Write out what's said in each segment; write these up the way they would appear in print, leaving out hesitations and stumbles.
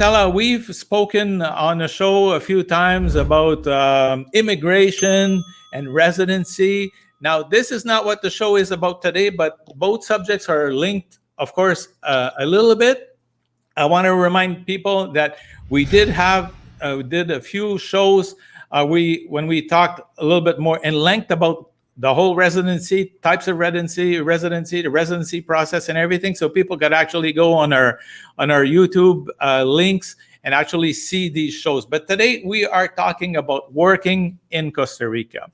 Marcela, we've spoken on the show a few times about immigration and residency. Now, this is not what the show is about today, but both subjects are linked, of course, a little bit. I want to remind people that we did a few shows. When we talked a little bit more in length about the whole residency, types of residency, the residency process, and everything, so people could actually go on our YouTube links and actually see these shows. But today we are talking about working in Costa Rica.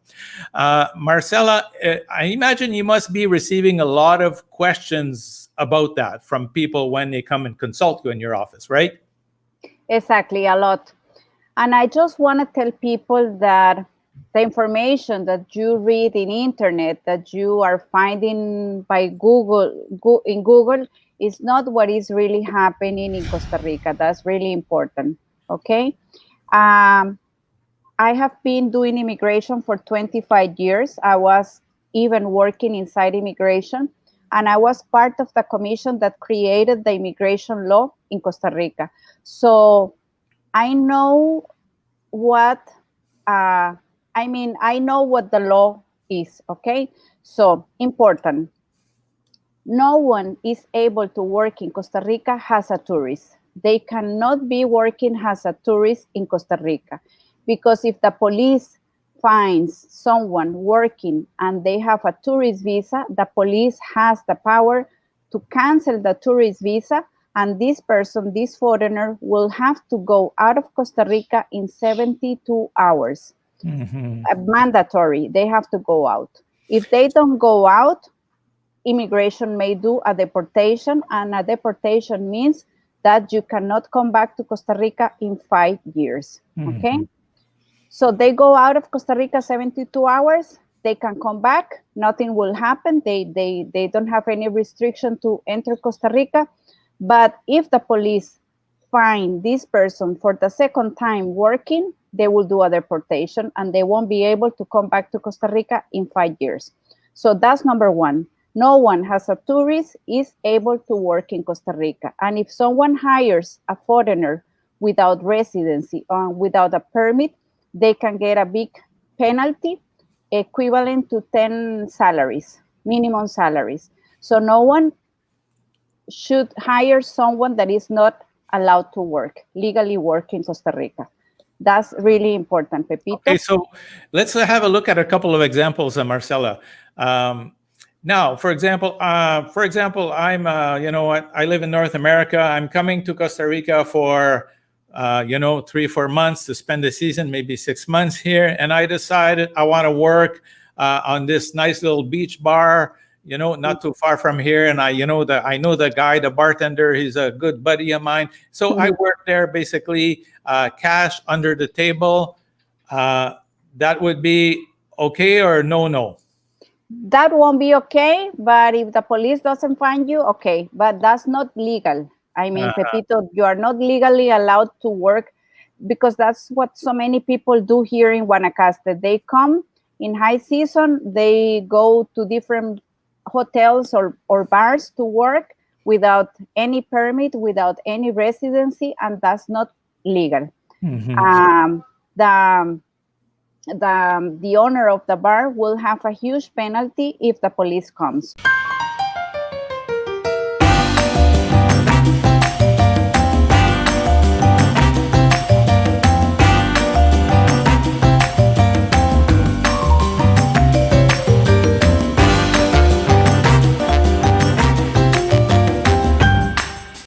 Marcela, I imagine you must be receiving a lot of questions about that from people when they come and consult you in your office, right? Exactly, a lot. And I just want to tell people that the information that you read in internet, that you are finding by in Google, is not what is really happening in Costa Rica. That's really important. Okay. Um, I have been doing immigration for 25 years. I was even working inside immigration, and I was part of the commission that created the immigration law in Costa Rica. So I know what, I know what the law is, okay? So important. No one is able to work in Costa Rica as a tourist. They cannot be working as a tourist in Costa Rica, because if the police finds someone working and they have a tourist visa, the police has the power to cancel the tourist visa, and this person, this foreigner, will have to go out of Costa Rica in 72 hours. Mandatory, they have to go out. If they don't go out, immigration may do a deportation, and a deportation means that you cannot come back to Costa Rica in 5 years. Okay? So they go out of Costa Rica 72 hours, they can come back, nothing will happen. They don't have any restriction to enter Costa Rica. But if the police find this person for the second time working, they will do a deportation and they won't be able to come back to Costa Rica in 5 years. So that's number one. No one as a tourist is able to work in Costa Rica. And if someone hires a foreigner without residency or without a permit, they can get a big penalty equivalent to 10 salaries, minimum salaries. So no one should hire someone that is not allowed to legally work in Costa Rica. That's really important, Pepito. Okay, so let's have a look at a couple of examples, Marcela. Now, for example, I'm, I live in North America. I'm coming to Costa Rica for, 3-4 months to spend the season, maybe 6 months here. And I decided I want to work on this nice little beach bar, not too far from here. And I know the guy, the bartender, he's a good buddy of mine. So I work there basically, cash under the table. That would be okay or no? That won't be okay, but if the police doesn't find you, okay, but that's not legal. I mean, Pepito, you are not legally allowed to work, because that's what so many people do here in Guanacaste. They come in high season, they go to different hotels or bars to work without any permit, without any residency, and that's not legal. The owner of the bar will have a huge penalty if the police comes.